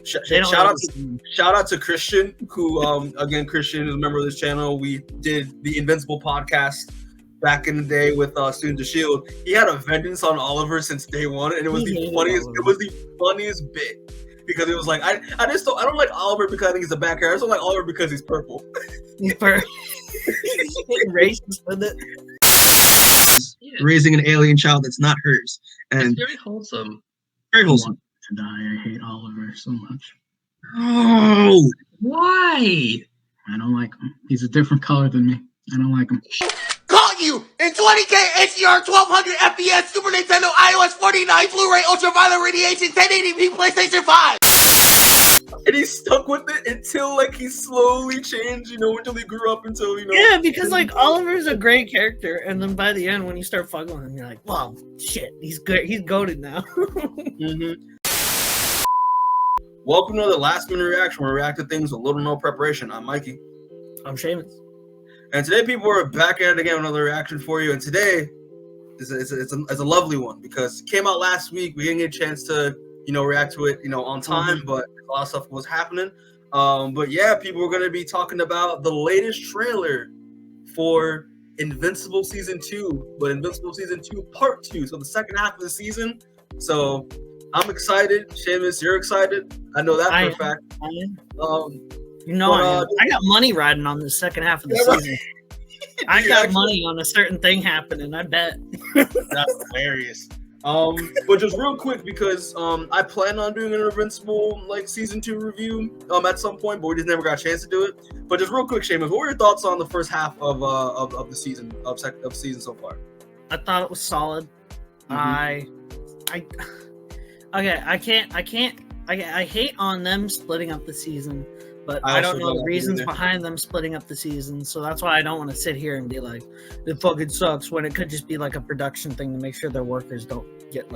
Shout out to Christian, who again, Christian is a member of this channel. We did the Invincible podcast back in the day with Students of Shield. He had a vengeance on Oliver since day one, and it was the funniest. It was the funniest bit because it was like I don't like Oliver because I think he's a bad character. I just don't like Oliver because he's purple. He's racist with it. Raising an alien child that's not hers, and it's very wholesome. Very wholesome. To die, I hate Oliver so much. Oh, why? I don't like him. He's a different color than me. I don't like him. Caught you in 20K HDR 1200 FPS Super Nintendo iOS 49 Blu-ray Ultraviolet Radiation 1080p PlayStation 5. And he stuck with it until like he slowly changed, until he grew up until Yeah, because like Oliver's a great character, and then by the end when you start fucking with him, you're like, wow, shit, he's good. He's goated now. Welcome to the last minute reaction where we react to things with little to no preparation. I'm Mikey. I'm Seamus. And today people are back at it again with another reaction for you. And today it's a lovely one because it came out last week. We didn't get a chance to react to it on time, but a lot of stuff was happening. But yeah, people are going to be talking about the latest trailer for Invincible Season 2, but Invincible Season 2 Part 2, so the second half of the season. So I'm excited. Seamus, you're excited. I know that for a fact. I got money riding on the second half of the season. I got money on a certain thing happening, I bet. That's hilarious. But just real quick, because I plan on doing an Invincible Season 2 review at some point, but we just never got a chance to do it. But just real quick, Seamus, what were your thoughts on the first half of the season of season so far? I thought it was solid. I hate on them splitting up the season, but I don't know the reasons behind them splitting up the season, so that's why I don't want to sit here and be like, it fucking sucks, when it could just be like a production thing to make sure their workers don't get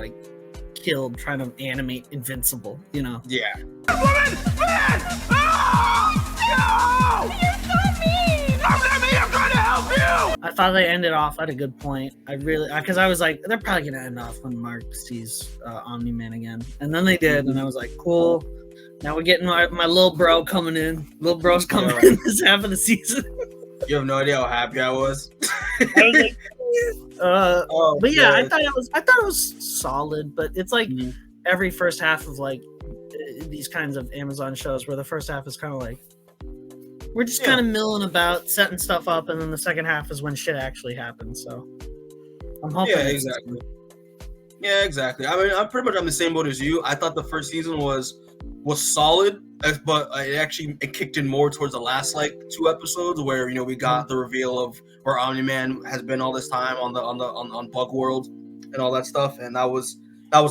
killed trying to animate Invincible, Yeah. Woman! Man! Oh! No! You're so mean! Don't let me! I'm trying to help you! I thought they ended off at a good point. Because I was like, they're probably gonna end off when Mark sees Omni-Man again, and then they did, and I was like, cool. Now we're getting my little bro coming in. Little bro's coming in this half of the season. You have no idea how happy I was. But yeah, I thought it was solid, but it's like every first half of these kinds of Amazon shows where the first half is kind of like we're just kind of milling about, setting stuff up, and then the second half is when shit actually happens. So I'm hoping. Yeah, exactly. I mean, I'm pretty much on the same boat as you. I thought the first season was solid, but it kicked in more towards the last 2 episodes where we got the reveal of where Omni-Man has been all this time on Bug World and all that stuff, and that was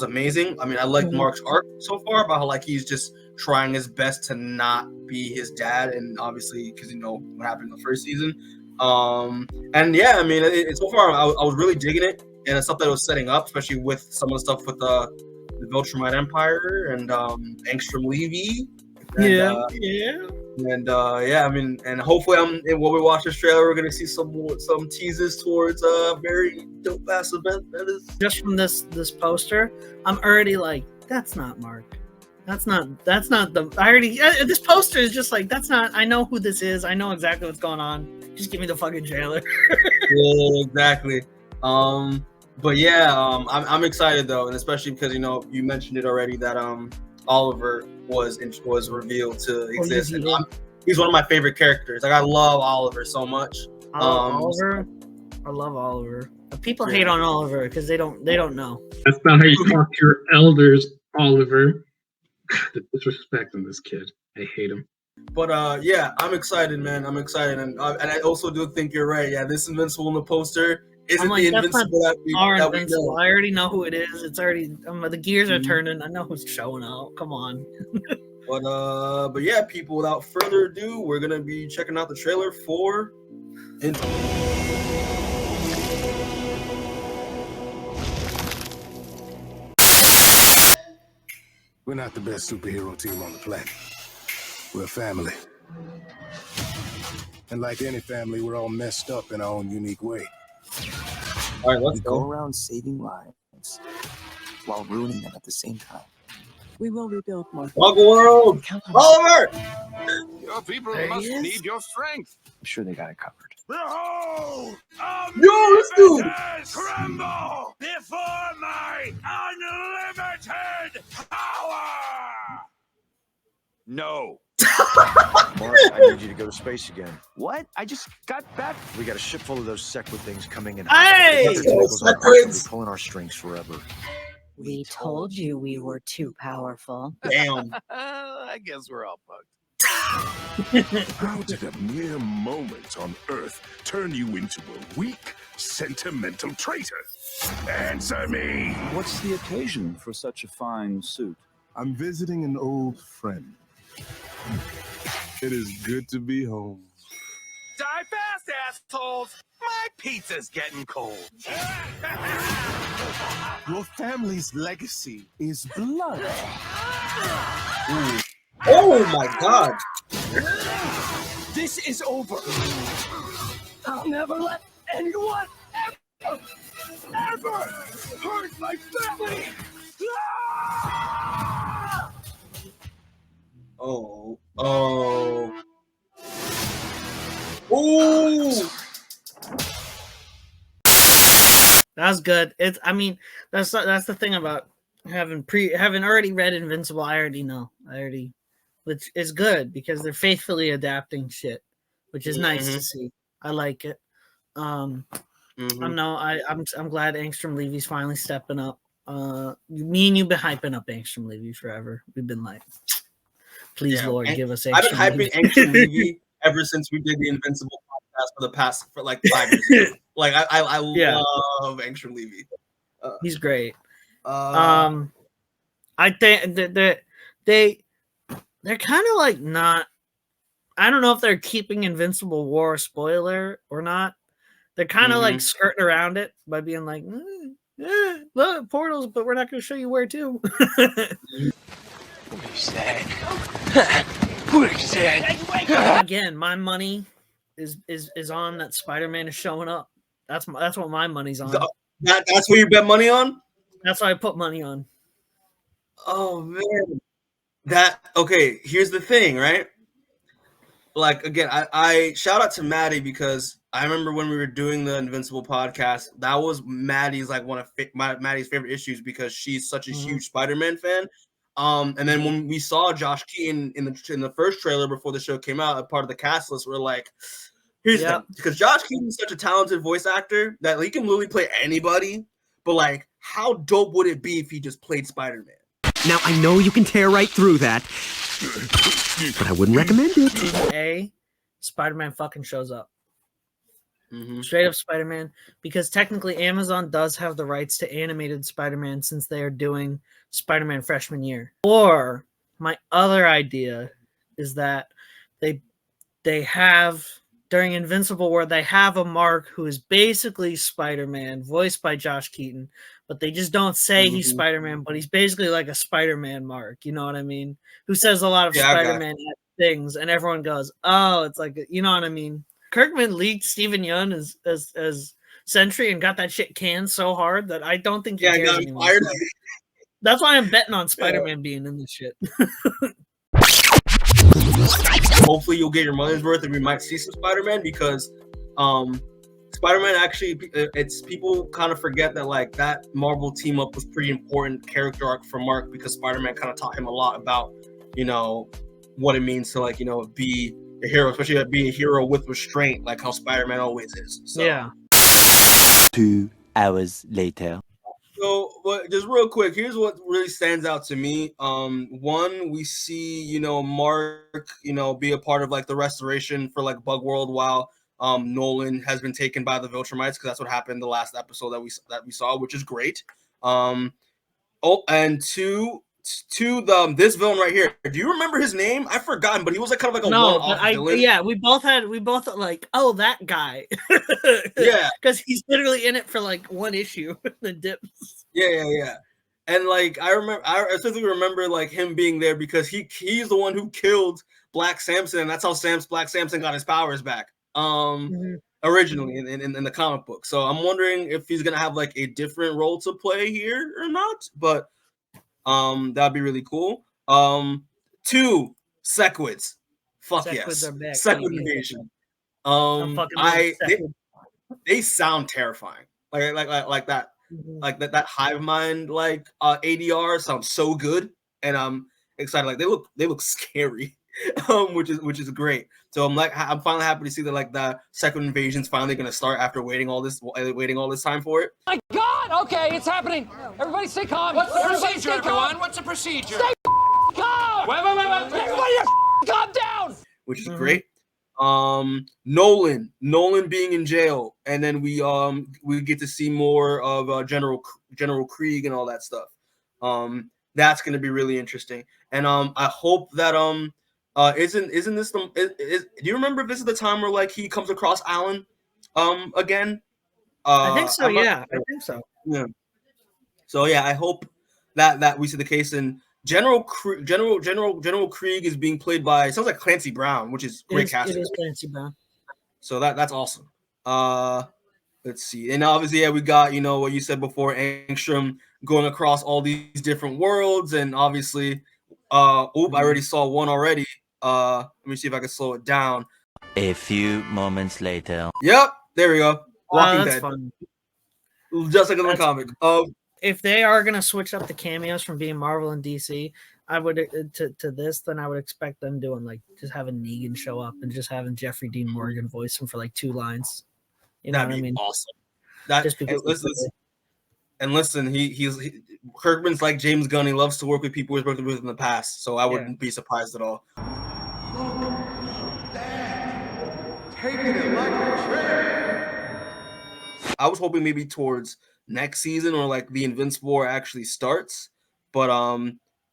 amazing. I mean, I liked Mark's arc so far about how he's just trying his best to not be his dad, and obviously because what happened in the first season. And yeah, I mean, so far I was really digging it, and it's stuff that it was setting up, especially with some of the stuff with the Viltrumite Empire and Angstrom Levy. I mean, and hopefully when we watch this trailer, we're gonna see some teases towards a very dope ass event that is just from this poster. I'm already like, that's not Mark. That's not the. I already this poster is just like, that's not. I know who this is. I know exactly what's going on. Just give me the fucking trailer. Yeah, exactly. But yeah, I'm excited though, and especially because you mentioned it already that Oliver was revealed to exist. And he's one of my favorite characters. I love Oliver so much. Oliver, I love Oliver. People hate on Oliver because they don't know. That's not how you talk to your elders, Oliver. The disrespect in this kid. I hate him. But yeah, I'm excited, man. I'm excited, and I also do think you're right. Yeah, this Invincible in the poster isn't the Invincible that we know. I already know who it is. It's already the gears are turning. I know who's showing out. Come on. But yeah, people. Without further ado, we're gonna be checking out the trailer for We're not the best superhero team on the planet. We're a family. And like any family, we're all messed up in our own unique way. All right, let's go around saving lives while ruining them at the same time. We will rebuild more. Bug World! Oliver! Your people There he must is. need your strength. I'm sure they got it covered. Behold! Yo, this dude! Crumble before my unlimited power! No. Mark, I need you to go to space again. What? I just got back. We got a ship full of those Sequid things coming in. Hey! Other tentacles on Earth will be pulling our strings forever. We told you we were too powerful. Damn. I guess we're all fucked. How did a mere moment on Earth turn you into a weak, sentimental traitor? Answer me! What's the occasion for such a fine suit? I'm visiting an old friend. It is good to be home. Die fast, assholes! My pizza's getting cold. Your family's legacy is blood. Oh my god! This is over. I'll never let anyone ever hurt my family. Oh. Ooh! That was good. It's. I mean, that's the thing about having already read Invincible. I already know. Which is good because they're faithfully adapting shit, which is nice to see. I like it. I'm glad Angstrom Levy's finally stepping up. Me and you've been hyping up Angstrom Levy forever. We've been like, please, Lord, give us Angstrom I've been hyping Angstrom Levy ever since we did the Invincible podcast for like 5 years. Like I love Angstrom Levy. He's great. I think that they're kind of like not. I don't know if they're keeping Invincible War a spoiler or not. They're kind of like skirting around it by being like, look, portals, but we're not going to show you where to. What he said. What he said. Again, my money is on that Spider-Man is showing up. That's what my money's on. That's what you bet money on? That's what I put money on. Oh man. Okay, here's the thing, right? Like again, I shout out to Maddie because I remember when we were doing the Invincible podcast, that was Maddie's like one of Maddie's favorite issues because she's such a huge Spider-Man fan. And then when we saw Josh Keaton in the first trailer before the show came out, a part of the cast list, we're like, here's the thing, because Josh Keaton is such a talented voice actor that he can literally play anybody. But like, how dope would it be if he just played Spider-Man? Now, I know you can tear right through that, but I wouldn't recommend it. Spider-Man fucking shows up. Straight up Spider-Man, because technically Amazon does have the rights to animated Spider-Man since they are doing Spider-Man freshman year. Or my other idea is that they have during Invincible where they have a Mark who is basically Spider-Man, voiced by Josh Keaton, but they just don't say he's Spider-Man, but he's basically like a Spider-Man Mark, you know what I mean? Who says a lot of Spider-Man things, and everyone goes, oh, it's like, you know what I mean? Kirkman leaked Steven Yeun as Sentry and got that shit canned so hard that I don't think he cares anymore. That's why I'm betting on Spider-Man being in this shit. Hopefully you'll get your money's worth and we might see some Spider-Man because Spider-Man actually, it's people kind of forget that like that Marvel team up was pretty important character arc for Mark because Spider-Man kind of taught him a lot about, you know, what it means to like, you know, be a hero, especially be a hero with restraint, like how Spider-Man always is. So. Yeah. 2 hours later. So, but just real quick, here's what really stands out to me. One, we see, you know, Mark, you know, be a part of like the restoration for like Bug World while Nolan has been taken by the Viltrumites because that's what happened the last episode that we saw, which is great. And this villain right here. Do you remember his name? I've forgotten, but he was like kind of like a one-off villain. Yeah, we both like, oh, that guy. Yeah, because he's literally in it for like one issue. The dips. Yeah. And like I specifically remember like him being there because he's the one who killed Black Samson, and that's how Black Samson got his powers back. Originally in the comic book. So I'm wondering if he's gonna have like a different role to play here or not. But That'd be really cool. 2 Sequids. Fuck Sequids yes. are back, Sequid baby. invasion. Sequid. They sound terrifying. Like that. Mhm. Like that hive mind ADR sounds so good, and I'm excited. Like they look scary, which is great. So I'm finally happy to see that like the second invasion's finally gonna start after waiting all this time for it. My God! Okay, it's happening. Everybody stay calm. What's the procedure, everyone? What's the procedure? Stay calm. Wait. Everybody, calm down. Which is great. Nolan being in jail, and then we get to see more of General Krieg and all that stuff. That's gonna be really interesting, and I hope that isn't this the do you remember if this is the time where like he comes across Alan again? I think so. I think so. Yeah. So yeah, I hope that we see the case. And General Krieg is being played by, sounds like Clancy Brown, which is great casting. It is Clancy Brown. So that's awesome. Let's see. And obviously, we got, what you said before, Angstrom going across all these different worlds, and obviously, I already saw one already. Let me see if I can slow it down. A few moments later. Yep, there we go. Walking That's Dead. fun. Just like in the comic. If they are gonna switch up the cameos from being Marvel and DC, I would to this, then I would expect them doing like just having Negan show up and just having Jeffrey Dean Morgan voice him for like 2 lines. You know That'd what I be mean? awesome. Just because listen, he's Kirkman's like James Gunn. He loves to work with people he's worked with in the past, so I wouldn't be surprised at all. Taking it like a train. I was hoping maybe towards next season or like the Invincible War actually starts, but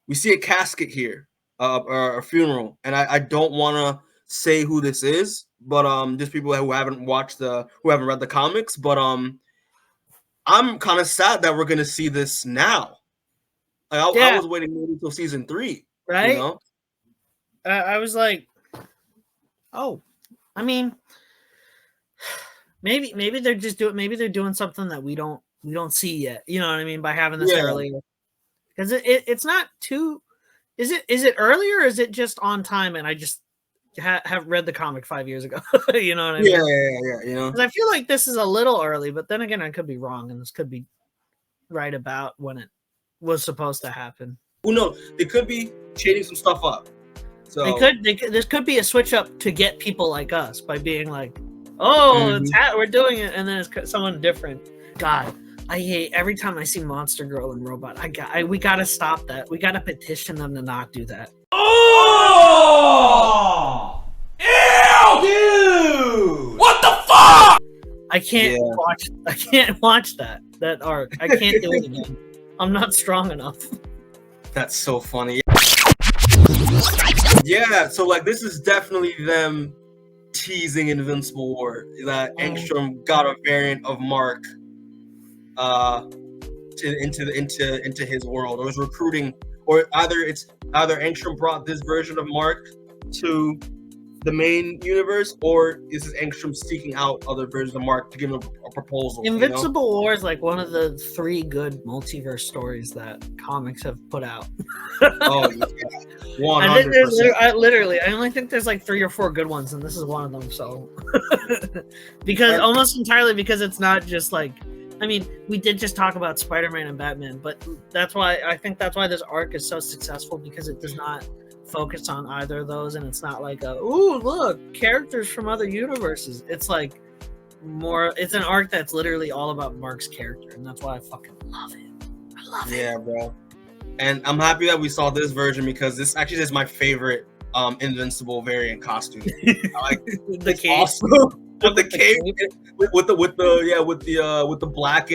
we see a casket here, or a funeral, and I don't want to say who this is, but just people who haven't read the comics, but I'm kind of sad that we're gonna see this now. Like, I was waiting maybe until season 3, right? I was like, oh, I mean, maybe they're just doing something that we don't see yet. You know what I mean, by having this earlier, because it's not too. Is it earlier, or is it just on time? And I just have read the comic 5 years ago. You know what I mean? Yeah. Because I feel like this is a little early, but then again, I could be wrong, and this could be right about when it was supposed to happen. Who knows? They could be changing some stuff up. So This could be a switch up to get people like us by being like, oh, we're doing it, and then it's someone different. God, I hate every time I see Monster Girl and Robot. We gotta stop that. We gotta petition them to not do that. Oh! Ew! Dude! What the fuck? I can't watch that arc. I can't do it again. I'm not strong enough. That's so funny. Yeah, so like this is definitely them teasing Invincible War, that Angstrom got a variant of Mark into his world, or was recruiting, or either Angstrom brought this version of Mark to the main universe, or is this Angstrom seeking out other versions of Mark to give him a proposal? Invincible War is like one of the 3 good multiverse stories that comics have put out. Oh yeah, 100%. I only think there's like 3 or 4 good ones, and this is one of them. So, almost entirely because it's not just like, I mean, we did just talk about Spider-Man and Batman, but that's why this arc is so successful, because it does not focus on either of those, and it's not like ooh, look, characters from other universes. It's like it's an arc that's literally all about Mark's character, and that's why I fucking love it. I love it. Yeah, bro. And I'm happy that we saw this version, because this actually is my favorite Invincible variant costume. I like the cape. Awesome. With the cape, with the black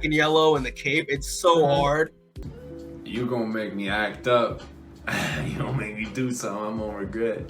and yellow and the cape. It's so hard. You gonna make me act up. You gonna make me do something I'm gonna regret.